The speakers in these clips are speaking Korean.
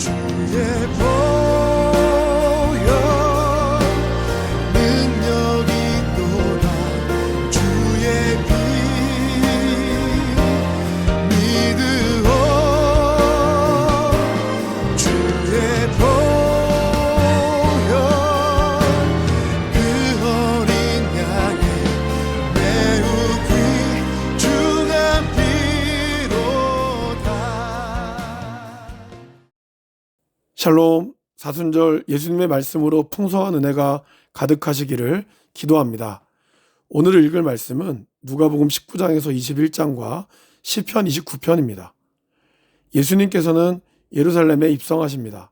주의 보혈 능력이 있도다. 주의 피 믿으오. 주의 보혈 그 어린 양의 매우 귀중한 피로다. 샬롬, 사순절 예수님의 말씀으로 풍성한 은혜가 가득하시기를 기도합니다. 오늘 읽을 말씀은 누가복음 19장에서 21장과 시편 29편입니다. 예수님께서는 예루살렘에 입성하십니다.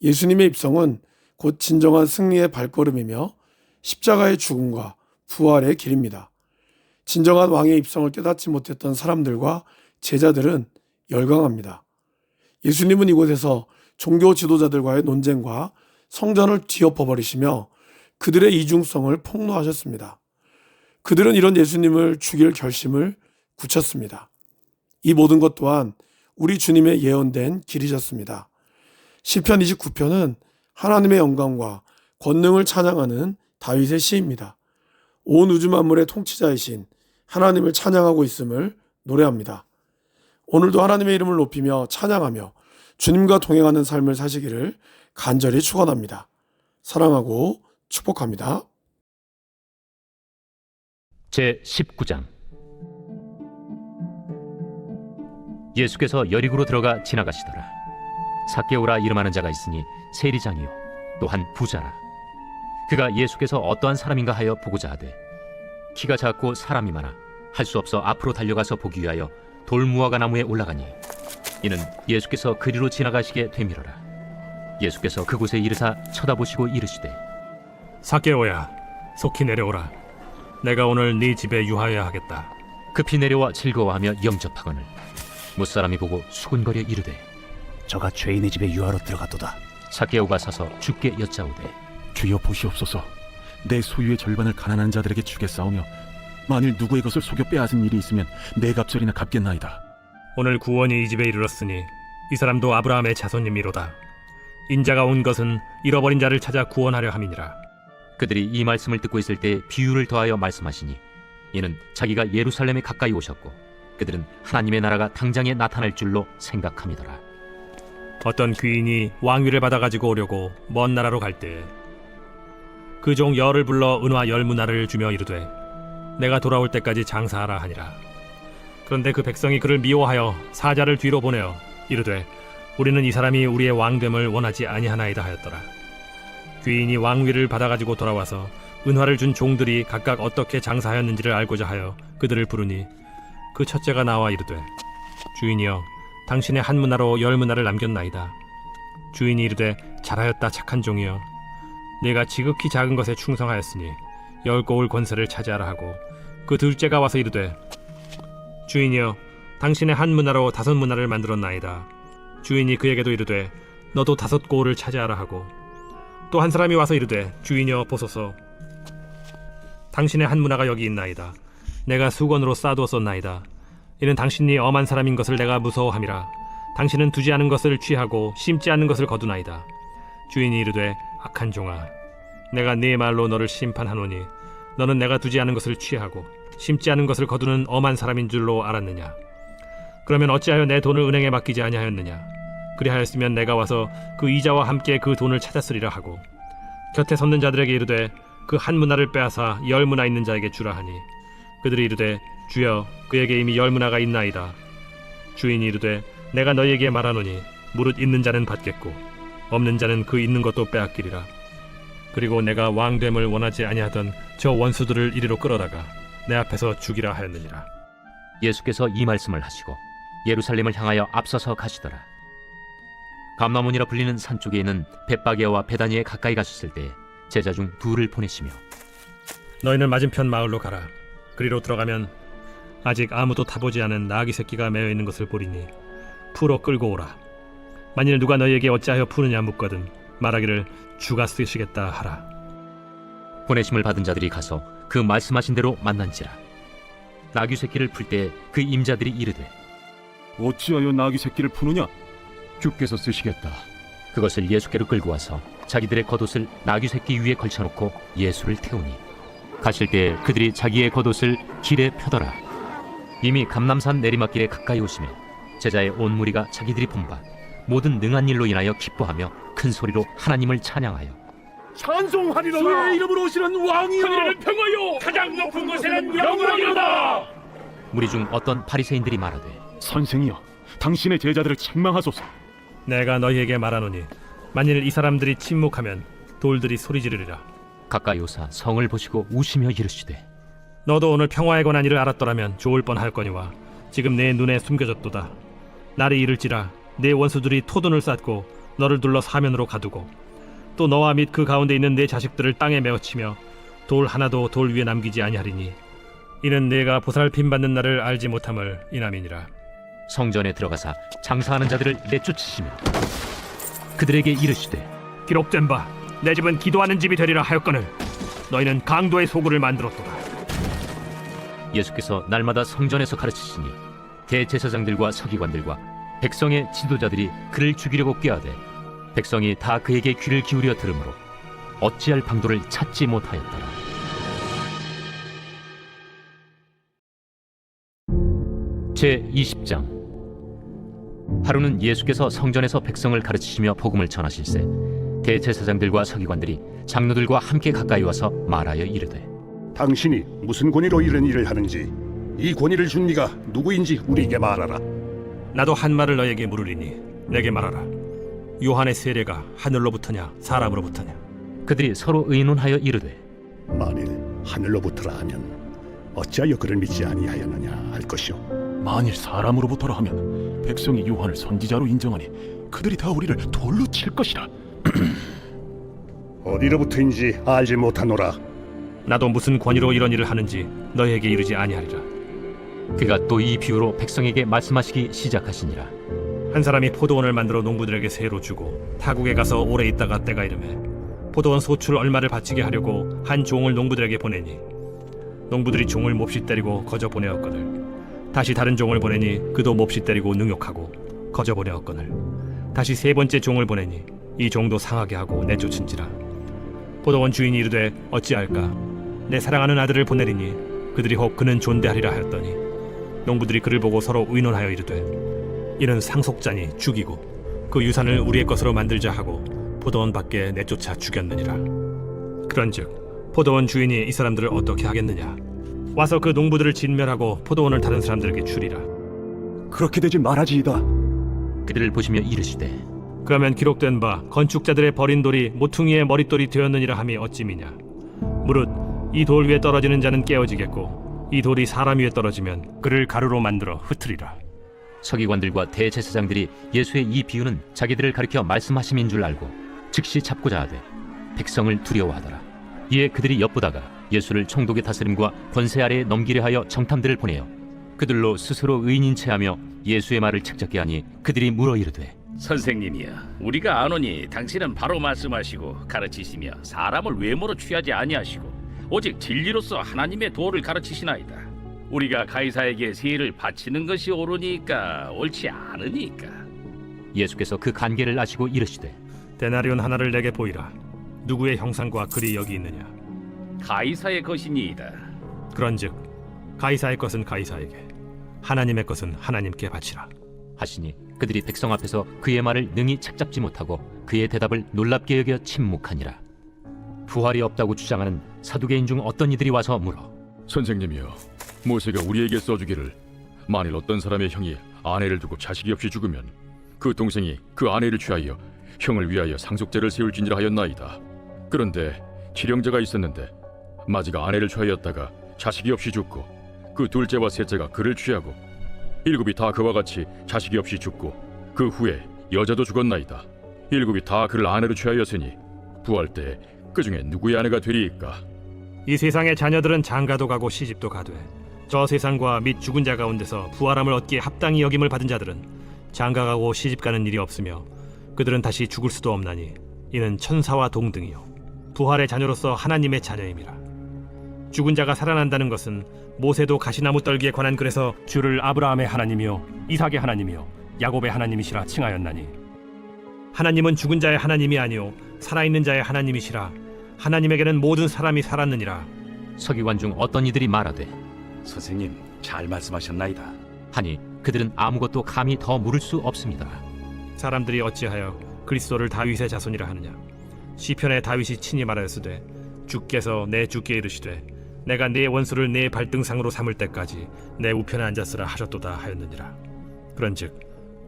예수님의 입성은 곧 진정한 승리의 발걸음이며 십자가의 죽음과 부활의 길입니다. 진정한 왕의 입성을 깨닫지 못했던 사람들과 제자들은 열광합니다. 예수님은 이곳에서 종교 지도자들과의 논쟁과 성전을 뒤엎어버리시며 그들의 이중성을 폭로하셨습니다. 그들은 이런 예수님을 죽일 결심을 굳혔습니다. 이 모든 것 또한 우리 주님의 예언된 길이셨습니다. 시편 29편은 하나님의 영광과 권능을 찬양하는 다윗의 시입니다. 온 우주 만물의 통치자이신 하나님을 찬양하고 있음을 노래합니다. 오늘도 하나님의 이름을 높이며 찬양하며 주님과 동행하는 삶을 사시기를 간절히 축원합니다. 사랑하고 축복합니다. 제19장. 예수께서 여리고로 들어가 지나가시더라. 삭개오라 이름하는 자가 있으니 세리장이요 또한 부자라. 그가 예수께서 어떠한 사람인가 하여 보고자 하되 키가 작고 사람이 많아 할 수 없어 앞으로 달려가서 보기 위하여 돌무화과 나무에 올라가니 이는 예수께서 그리로 지나가시게 되밀어라. 예수께서 그곳에 이르사 쳐다보시고 이르시되 삭개오야, 속히 내려오라. 내가 오늘 네 집에 유하여야 하겠다. 급히 내려와 즐거워하며 영접하거늘 무사람이 보고 수군거려 이르되 저가 죄인의 집에 유하러 들어갔도다. 삭개오가 서서 주께 여짜오되 주여 보시옵소서. 내 소유의 절반을 가난한 자들에게 주겠사오며 만일 누구의 것을 속여 빼앗은 일이 있으면 네 갑절이나 갚겠나이다. 오늘 구원이 이 집에 이르렀으니 이 사람도 아브라함의 자손님이로다. 인자가 온 것은 잃어버린 자를 찾아 구원하려 함이니라. 그들이 이 말씀을 듣고 있을 때 비유를 더하여 말씀하시니 이는 자기가 예루살렘에 가까이 오셨고 그들은 하나님의 나라가 당장에 나타날 줄로 생각함이더라. 어떤 귀인이 왕위를 받아가지고 오려고 먼 나라로 갈 때 그 종 열을 불러 은화 10문화를 주며 이르되 내가 돌아올 때까지 장사하라 하니라. 그런데 그 백성이 그를 미워하여 사자를 뒤로 보내어 이르되 우리는 이 사람이 우리의 왕됨을 원하지 아니하나이다 하였더라. 귀인이 왕위를 받아가지고 돌아와서 은화를 준 종들이 각각 어떻게 장사하였는지를 알고자 하여 그들을 부르니 그 첫째가 나와 이르되 주인이여 당신의 한 문화로 10문화를 남겼나이다. 주인이 이르되 잘하였다 착한 종이여 네가 지극히 작은 것에 충성하였으니 10고을 권세를 차지하라 하고 그 둘째가 와서 이르되 주인이여 당신의 한 문화로 5문화를 만들었나이다. 주인이 그에게도 이르되 너도 5고을을 차지하라 하고 또 한 사람이 와서 이르되 주인이여 보소서 당신의 한 문화가 여기 있나이다. 내가 수건으로 쌓아두었었나이다. 이는 당신이 엄한 사람인 것을 내가 무서워함이라. 당신은 두지 않은 것을 취하고 심지 않는 것을 거두나이다. 주인이 이르되 악한 종아 내가 네 말로 너를 심판하노니 너는 내가 두지 않은 것을 취하고 심지 않은 것을 거두는 엄한 사람인 줄로 알았느냐. 그러면 어찌하여 내 돈을 은행에 맡기지 아니하였느냐. 그리하였으면 내가 와서 그 이자와 함께 그 돈을 찾았으리라 하고 곁에 섰는 자들에게 이르되 그 한 문화를 빼앗아 10문화 있는 자에게 주라 하니 그들이 이르되 주여 그에게 이미 10문화가 있나이다. 주인이 이르되 내가 너희에게 말하노니 무릇 있는 자는 받겠고 없는 자는 그 있는 것도 빼앗기리라. 그리고 내가 왕됨을 원하지 아니하던 저 원수들을 이리로 끌어다가 내 앞에서 죽이라 하였느니라. 예수께서 이 말씀을 하시고 예루살렘을 향하여 앞서서 가시더라. 감나문이라 불리는 산 쪽에 있는 벳바게와 베다니에 가까이 가셨을 때 제자 중 둘을 보내시며 너희는 맞은편 마을로 가라. 그리로 들어가면 아직 아무도 타보지 않은 나귀 새끼가 매어 있는 것을 보리니 풀어 끌고 오라. 만일 누가 너희에게 어찌하여 푸느냐 묻거든 말하기를 주가 쓰시겠다 하라. 보내심을 받은 자들이 가서 그 말씀하신 대로 만난지라. 나귀 새끼를 풀 때 그 임자들이 이르되 어찌하여 나귀 새끼를 푸느냐? 주께서 쓰시겠다 그것을 예수께로 끌고 와서 자기들의 겉옷을 나귀 새끼 위에 걸쳐놓고 예수를 태우니 가실 때에 그들이 자기의 겉옷을 길에 펴더라. 이미 감람산 내리막길에 가까이 오시매 제자의 온 무리가 자기들이 본 바 모든 능한 일로 인하여 기뻐하며 큰 소리로 하나님을 찬양하여 찬송하리라. 주의 이름으로 오시는 왕이여. 하늘을 평하여 가장 높은 곳에는 영광이로다. 무리 중 어떤 바리새인들이 말하되 선생이여, 당신의 제자들을 책망하소서. 내가 너희에게 말하노니 만일 이 사람들이 침묵하면 돌들이 소리 지르리라. 가까이 오사 성을 보시고 우시며 이르시되 너도 오늘 평화에 관한 일을 알았더라면 좋을 뻔할 거니와 지금 내 눈에 숨겨졌도다. 날이 이를지라 내 원수들이 토둔을 쌓고 너를 둘러 사면으로 가두고 또 너와 및 그 가운데 있는 내 자식들을 땅에 메어치며 돌 하나도 돌 위에 남기지 아니하리니 이는 내가 보살핌 받는 날을 알지 못함을 인함이니라. 성전에 들어가사 장사하는 자들을 내쫓으시며 그들에게 이르시되 기록된 바 내 집은 기도하는 집이 되리라 하였거늘 너희는 강도의 소굴을 만들었도다. 예수께서 날마다 성전에서 가르치시니 대제사장들과 서기관들과 백성의 지도자들이 그를 죽이려고 꾀하되 백성이 다 그에게 귀를 기울여 들으므로 어찌할 방도를 찾지 못하였더라. 제20장. 하루는 예수께서 성전에서 백성을 가르치시며 복음을 전하실세 대제사장들과 서기관들이 장로들과 함께 가까이 와서 말하여 이르되 당신이 무슨 권위로 이런 일을 하는지 이 권위를 준 네가 누구인지 우리에게 말하라. 나도 한 말을 너에게 물으리니 내게 말하라. 요한의 세례가 하늘로부터냐 사람으로부터냐? 그들이 서로 의논하여 이르되 만일 하늘로부터라 하면 어찌하여 그를 믿지 아니하였느냐 할 것이요. 만일 사람으로부터라 하면 백성이 요한을 선지자로 인정하니 그들이 다 우리를 돌로 칠 것이라. 어디로부터인지 알지 못하노라. 나도 무슨 권위로 이런 일을 하는지 너희에게 이르지 아니하리라. 그가 또 이 비유로 백성에게 말씀하시기 시작하시니라. 한 사람이 포도원을 만들어 농부들에게 세로 주고 타국에 가서 오래 있다가 때가 이르매 포도원 소출 얼마를 바치게 하려고 한 종을 농부들에게 보내니 농부들이 종을 몹시 때리고 거저 보내었거늘 다시 다른 종을 보내니 그도 몹시 때리고 능욕하고 거저 보내었거늘 다시 세 번째 종을 보내니 이 종도 상하게 하고 내쫓은지라. 포도원 주인이 이르되 어찌할까? 내 사랑하는 아들을 보내리니 그들이 혹 그는 존대하리라 하였더니 농부들이 그를 보고 서로 의논하여 이르되 이는 상속자니 죽이고 그 유산을 우리의 것으로 만들자 하고 포도원 밖에 내쫓아 죽였느니라. 그런즉 포도원 주인이 이 사람들을 어떻게 하겠느냐? 와서 그 농부들을 진멸하고 포도원을 다른 사람들에게 주리라. 그렇게 되지 말아지이다. 그들을 보시며 이르시되 그러면 기록된 바 건축자들의 버린 돌이 모퉁이의 머릿돌이 되었느니라 함이 어찌미냐? 무릇 이 돌 위에 떨어지는 자는 깨어지겠고 이 돌이 사람 위에 떨어지면 그를 가루로 만들어 흩으리라. 서기관들과 대제사장들이 예수의 이 비유는 자기들을 가리켜 말씀하심인 줄 알고 즉시 잡고자 하되 백성을 두려워하더라. 이에 그들이 엿보다가 예수를 총독의 다스림과 권세 아래에 넘기려 하여 정탐들을 보내어 그들로 스스로 의인인 체하며 예수의 말을 책잡게 하니 그들이 물어 이르되 선생님이야, 우리가 아노니 당신은 바로 말씀하시고 가르치시며 사람을 외모로 취하지 아니하시고 오직 진리로서 하나님의 도를 가르치시나이다. 우리가 가이사에게 세를 바치는 것이 옳으니까 옳지 않으니까. 예수께서 그 간계를 아시고 이르시되 데나리온 하나를 내게 보이라. 누구의 형상과 글이 여기 있느냐? 가이사의 것이니이다. 그런즉 가이사의 것은 가이사에게 하나님의 것은 하나님께 바치라. 하시니 그들이 백성 앞에서 그의 말을 능히 책잡지 못하고 그의 대답을 놀랍게 여겨 침묵하니라. 부활이 없다고 주장하는 사두개인 중 어떤 이들이 와서 물어 선생님이여, 모세가 우리에게 써주기를 만일 어떤 사람의 형이 아내를 두고 자식이 없이 죽으면 그 동생이 그 아내를 취하여 형을 위하여 상속제를 세울지니라 하였나이다. 그런데 지령자가 있었는데 마지가 아내를 취하였다가 자식이 없이 죽고 그 둘째와 셋째가 그를 취하고 일곱이 다 그와 같이 자식이 없이 죽고 그 후에 여자도 죽었나이다. 일곱이 다 그를 아내로 취하였으니 부활 때 그 중에 누구의 아내가 되리이까? 이 세상의 자녀들은 장가도 가고 시집도 가되 저 세상과 및 죽은 자 가운데서 부활함을 얻기에 합당히 여김을 받은 자들은 장가가고 시집가는 일이 없으며 그들은 다시 죽을 수도 없나니 이는 천사와 동등이요 부활의 자녀로서 하나님의 자녀임이라. 죽은 자가 살아난다는 것은 모세도 가시나무 떨기에 관한 글에서 주를 아브라함의 하나님이요 이삭의 하나님이요 야곱의 하나님이시라 칭하였나니 하나님은 죽은 자의 하나님이 아니요 살아있는 자의 하나님이시라. 하나님에게는 모든 사람이 살았느니라. 서기관 중 어떤 이들이 말하되 선생님, 잘 말씀하셨나이다. 하니 그들은 아무것도 감히 더 물을 수 없습니다. 사람들이 어찌하여 그리스도를 다윗의 자손이라 하느냐. 시편에 다윗이 친히 말하였으되 주께서 내 주께 이르시되 내가 네 원수를 네 발등상으로 삼을 때까지 내 우편에 앉았으라 하셨도다 하였느니라. 그런즉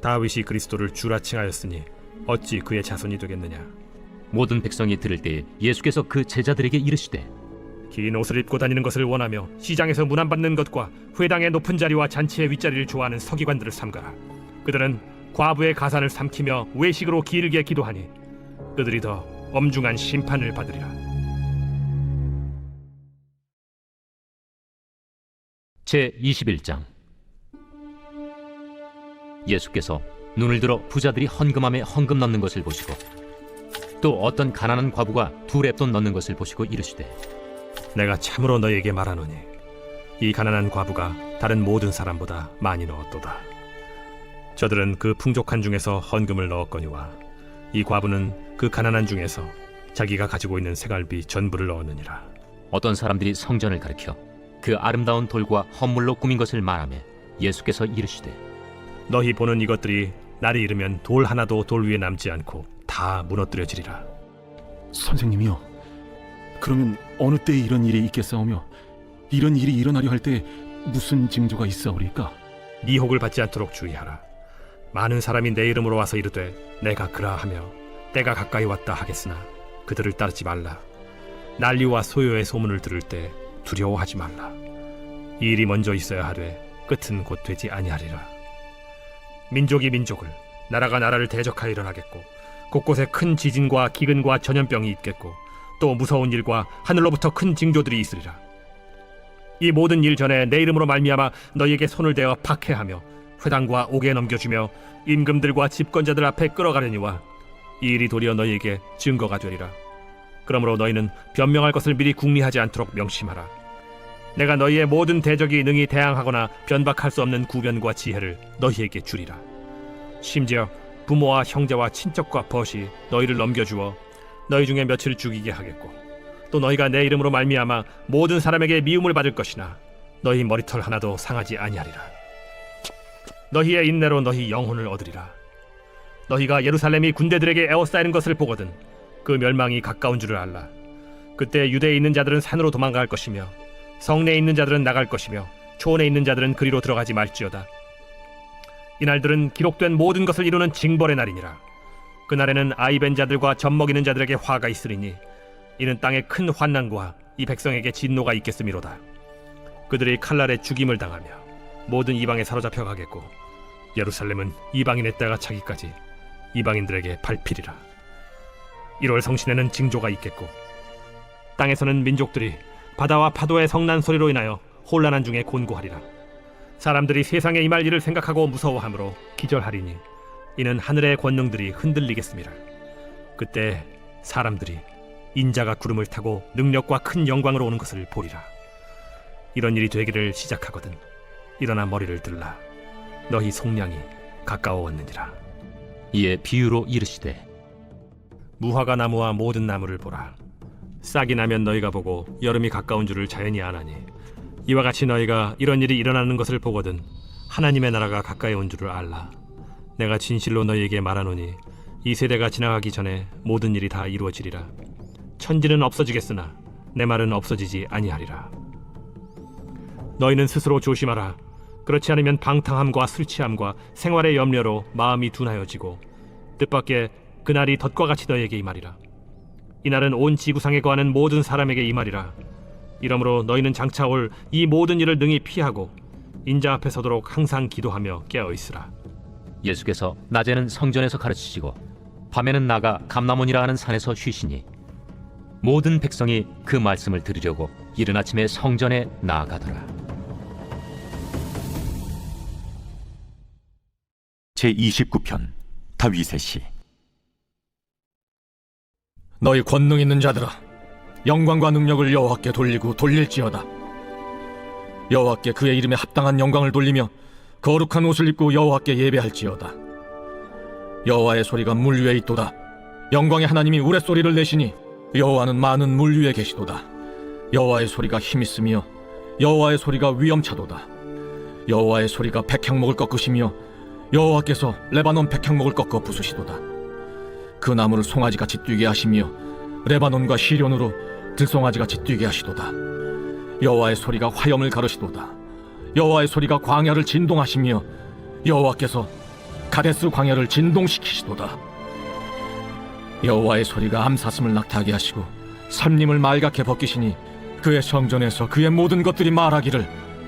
다윗이 그리스도를 주라 칭하였으니 어찌 그의 자손이 되겠느냐. 모든 백성이 들을 때에 예수께서 그 제자들에게 이르시되 긴 옷을 입고 다니는 것을 원하며 시장에서 문안받는 것과 회당의 높은 자리와 잔치의 윗자리를 좋아하는 서기관들을 삼가라. 그들은 과부의 가산을 삼키며 외식으로 길게 기도하니 그들이 더 엄중한 심판을 받으리라. 제21장. 예수께서 눈을 들어 부자들이 헌금함에 헌금 넣는 것을 보시고 또 어떤 가난한 과부가 두 렙돈 넣는 것을 보시고 이르시되 내가 참으로 너희에게 말하노니 이 가난한 과부가 다른 모든 사람보다 많이 넣었도다. 저들은 그 풍족한 중에서 헌금을 넣었거니와 이 과부는 그 가난한 중에서 자기가 가지고 있는 생활비 전부를 넣었느니라. 어떤 사람들이 성전을 가리켜 그 아름다운 돌과 헌물로 꾸민 것을 말하며 예수께서 이르시되 너희 보는 이것들이 날이 이르면 돌 하나도 돌 위에 남지 않고 다 무너뜨려지리라. 선생님이요, 그러면 어느 때에 이런 일이 있겠사오며 이런 일이 일어나려 할 때 무슨 징조가 있사오리까? 미혹을 받지 않도록 주의하라. 많은 사람이 내 이름으로 와서 이르되 내가 그라하며 때가 가까이 왔다 하겠으나 그들을 따르지 말라. 난리와 소요의 소문을 들을 때 두려워하지 말라. 이 일이 먼저 있어야 하되 끝은 곧 되지 아니하리라. 민족이 민족을, 나라가 나라를 대적하여 일어나겠고 곳곳에 큰 지진과 기근과 전염병이 있겠고 또 무서운 일과 하늘로부터 큰 징조들이 있으리라. 이 모든 일 전에 내 이름으로 말미암아 너희에게 손을 대어 박해하며 회당과 옥에 넘겨주며 임금들과 집권자들 앞에 끌어가려니와 이 일이 도리어 너희에게 증거가 되리라. 그러므로 너희는 변명할 것을 미리 궁리하지 않도록 명심하라. 내가 너희의 모든 대적이 능히 대항하거나 변박할 수 없는 구변과 지혜를 너희에게 주리라. 심지어 부모와 형제와 친척과 벗이 너희를 넘겨주어 너희 중에 며칠 죽이게 하겠고 또 너희가 내 이름으로 말미암아 모든 사람에게 미움을 받을 것이나 너희 머리털 하나도 상하지 아니하리라. 너희의 인내로 너희 영혼을 얻으리라. 너희가 예루살렘이 군대들에게 에워싸이는 것을 보거든 그 멸망이 가까운 줄을 알라. 그때 유대에 있는 자들은 산으로 도망갈 것이며 성내에 있는 자들은 나갈 것이며 초원에 있는 자들은 그리로 들어가지 말지어다. 이날들은 기록된 모든 것을 이루는 징벌의 날이니라. 그날에는 아이 벤 자들과 젖 먹이는 자들에게 화가 있으리니 이는 땅에 큰 환난과 이 백성에게 진노가 있겠음이로다. 그들이 칼날에 죽임을 당하며 모든 이방에 사로잡혀 가겠고 예루살렘은 이방인의 때가 차기까지 이방인들에게 밟히리라. 1월 성신에는 징조가 있겠고 땅에서는 민족들이 바다와 파도의 성난 소리로 인하여 혼란한 중에 곤고하리라. 사람들이 세상에 임할 일을 생각하고 무서워하므로 기절하리니 이는 하늘의 권능들이 흔들리겠습니다. 그때 사람들이 인자가 구름을 타고 능력과 큰 영광으로 오는 것을 보리라. 이런 일이 되기를 시작하거든 일어나 머리를 들라. 너희 속량이 가까워왔느니라. 이에 비유로 이르시되 무화과 나무와 모든 나무를 보라. 싹이 나면 너희가 보고 여름이 가까운 줄을 자연히 아나니 이와 같이 너희가 이런 일이 일어나는 것을 보거든 하나님의 나라가 가까이 온 줄을 알라. 내가 진실로 너희에게 말하노니 이 세대가 지나가기 전에 모든 일이 다 이루어지리라. 천지는 없어지겠으나 내 말은 없어지지 아니하리라. 너희는 스스로 조심하라. 그렇지 않으면 방탕함과 술 취함과 생활의 염려로 마음이 둔하여지고 뜻밖의 그날이 덫과 같이 너희에게 임하리라. 이날은 온 지구상에 거하는 모든 사람에게 임하리라. 이러므로 너희는 장차 올 이 모든 일을 능히 피하고 인자 앞에 서도록 항상 기도하며 깨어있으라. 예수께서 낮에는 성전에서 가르치시고 밤에는 나가 감람원이라 하는 산에서 쉬시니 모든 백성이 그 말씀을 들으려고 이른 아침에 성전에 나아가더라. 제29편 다윗의 시. 너희 권능 있는 자들아, 영광과 능력을 여호와께 돌리고 돌릴지어다. 여호와께 그의 이름에 합당한 영광을 돌리며 거룩한 옷을 입고 여호와께 예배할지어다. 여호와의 소리가 물 위에 있도다. 영광의 하나님이 우레소리를 내시니 여호와는 많은 물 위에 계시도다. 여호와의 소리가 힘있으며 여호와의 소리가 위엄차도다. 여호와의 소리가 백향목을 꺾으시며 여호와께서 레바논 백향목을 꺾어 부수시도다. 그 나무를 송아지같이 뛰게 하시며 레바논과 시련으로 들송아지같이 뛰게 하시도다. 여호와의 소리가 화염을 가르시도다. 여호와의 소리가 광야를 진동하시며 여호와께서 가데스 광야를 진동시키시도다. 여호와의 소리가 암사슴을 낙타하게 하시고 삼림을 말갛게 벗기시니 그의 성전에서 그의 모든 것들이 말하기를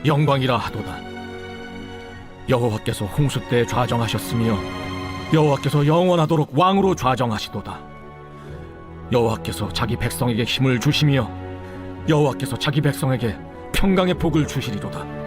영광이라 하도다. 여호와께서 홍수 때에 좌정하셨으며 여호와께서 영원하도록 왕으로 좌정하시도다. 여호와께서 자기 백성에게 힘을 주시며 여호와께서 자기 백성에게 평강의 복을 주시리로다.